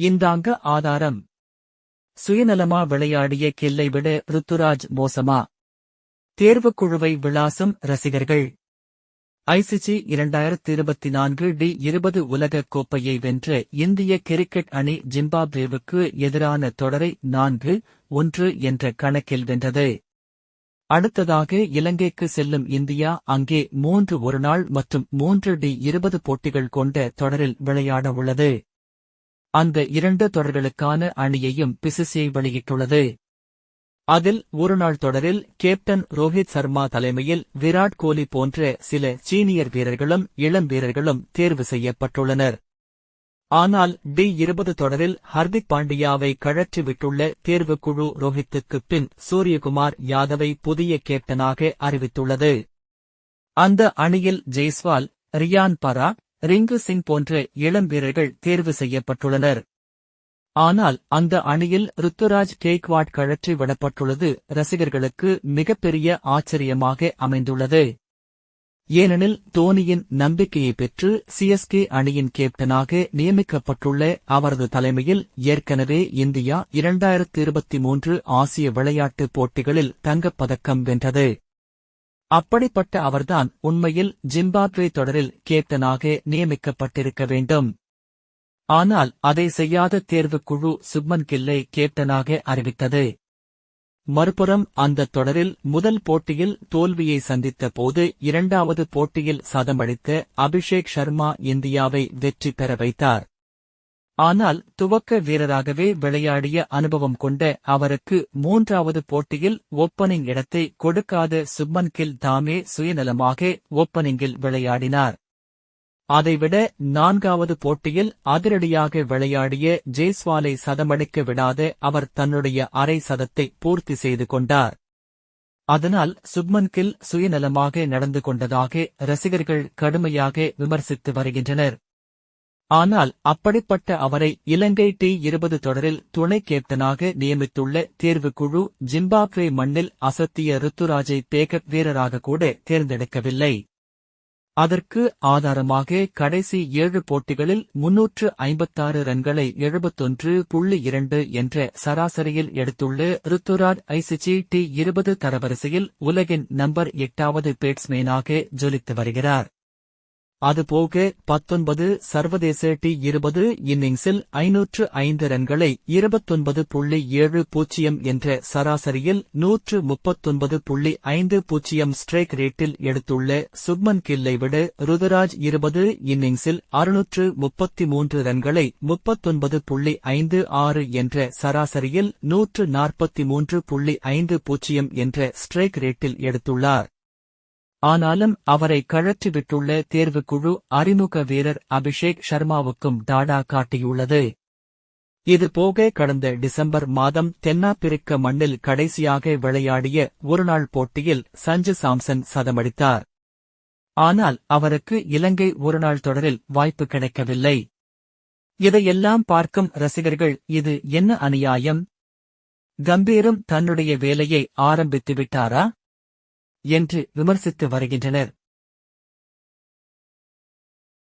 இந்தாங்க ஆதாரம். சுயநலமா விளையாடிய கில்லை விட ருத்துராஜ் மோசமா? தேர்வுக்குழுவை விளாசும் ரசிகர்கள். ஐசிசி 2024 டி20 உலகக் கோப்பையை வென்ற இந்திய கிரிக்கெட் அணி ஜிம்பாப்வேவுக்கு எதிரான தொடரை 4-1 என்ற கணக்கில் வென்றது. அடுத்ததாக இலங்கைக்கு செல்லும் இந்தியா அங்கே 3 ஒருநாள் மற்றும் 3 டி20 போட்டிகள் கொண்ட தொடரில் விளையாட உள்ளது. அந்த 2 தொடர்களுக்கான அணியையும் பிசிசிஐ வெளியிட்டுள்ளது. அதில் ஒருநாள் தொடரில் கேப்டன் ரோஹித் சர்மா தலைமையில் விராட் கோலி போன்ற சில சீனியர் வீரர்களும் இளம் வீரர்களும் தேர்வு செய்யப்பட்டுள்ளனர். ஆனால் டி20 தொடரில் ஹர்திக் பாண்டியாவை கழற்றிவிட்டுள்ள தேர்வுக்குழு ரோஹித்துக்குப் பின் சூரியகுமார் யாதவை புதிய கேப்டனாக அறிவித்துள்ளது. அந்த அணியில் ஜெய்ஸ்வால், ரியான் பரா, ரிங்கு சிங் போன்ற இளம் வீரர்கள் தேர்வு செய்யப்பட்டுள்ளனர். ஆனால் அந்த அணியில் ருத்துராஜ் கெய்க்வாட் கழற்றி விடப்பட்டுள்ளது ரசிகர்களுக்கு மிகப்பெரிய ஆச்சரியமாக அமைந்துள்ளது. ஏனெனில் தோனியின் நம்பிக்கையை பெற்று சிஎஸ்கே அணியின் கேப்டனாக நியமிக்கப்பட்டுள்ள அவரது தலைமையில் ஏற்கனவே இந்தியா 2023 ஆசிய விளையாட்டுப் போட்டிகளில் தங்கப்பதக்கம் வென்றது. அப்படிப்பட்ட அவர்தான் உண்மையில் ஜிம்பாப்வே தொடரில் கேப்டனாக நியமிக்கப்பட்டிருக்க வேண்டும். ஆனால் அதை செய்யாத தேர்வுக்குழு சுப்மன் கில்லை கேப்டனாக அறிவித்தது. மறுபுறம் அந்த தொடரில் முதல் போட்டியில் தோல்வியை சந்தித்த போது 2வது போட்டியில் சதமடித்த அபிஷேக் சர்மா இந்தியாவை வெற்றி பெற வைத்தார். ஆனால் துவக்க வீரராகவே விளையாடிய அனுபவம் கொண்ட அவருக்கு 3வது போட்டியில் ஓப்பனிங் இடத்தை கொடுக்காத சுப்மன் கில் தாமே சுயநலமாக ஓப்பனிங்கில் விளையாடினார். அதைவிட 4வது போட்டியில் அதிரடியாக விளையாடிய ஜெய்ஸ்வாலை சதமடிக்க விடாத அவர் தன்னுடைய அரை சதத்தை பூர்த்தி செய்து கொண்டார். அதனால் சுப்மன் கில் சுயநலமாக நடந்து கொண்டதாக ரசிகர்கள் கடுமையாக விமர்சித்து வருகின்றனர். ஆனால் அப்படிப்பட்ட அவரை இலங்கை டி20 தொடரில் துணை கேப்டனாக நியமித்துள்ள தேர்வுக்குழு ஜிம்பாப்வே மண்ணில் அசத்திய ருத்துராஜை பேக்கப் வீரராக கூட தேர்ந்தெடுக்கவில்லை. அதற்கு ஆதாரமாக கடைசி 7 போட்டிகளில் 356 ரன்களை 71.2 என்ற சராசரியில் எடுத்துள்ள ருத்துராஜ் ஐசிசி டி20 தரவரிசையில் உலகின் நம்பர் 8வது பேட்ஸ்மேனாக ஜொலித்து வருகிறார். அதுபோக 19 சர்வதேச டி20 இன்னிங்ஸில் 505 ரன்களை 29.70 என்ற சராசரியில் 139.50 ஸ்ட்ரைக் ரேட்டில் எடுத்துள்ள சுப்மன் கில்லை விட ருத்துராஜ் 20 இன்னிங்ஸில் 633 ரன்களை 39.56 என்ற சராசரியில் 143.50 என்ற ஸ்ட்ரைக் ரேட்டில் எடுத்துள்ளார். ஆனாலும் அவரை கழற்றிவிட்டுள்ள தேர்வுக்குழு அறிமுக வீரர் அபிஷேக் சர்மாவுக்கும் டாடா காட்டியுள்ளது. இதுபோக கடந்த டிசம்பர் மாதம் தென்னாப்பிரிக்க மண்ணில் கடைசியாக விளையாடிய ஒருநாள் போட்டியில் சஞ்சு சாம்சன் சதமடித்தார். ஆனால் அவருக்கு இலங்கை ஒருநாள் தொடரில் வாய்ப்பு கிடைக்கவில்லை. இதையெல்லாம் பார்க்கும் ரசிகர்கள் இது என்ன அநியாயம்? கம்பீரும் தன்னுடைய வேலையை ஆரம்பித்துவிட்டாரா என்று விமர்சித்து வருகின்றனர்.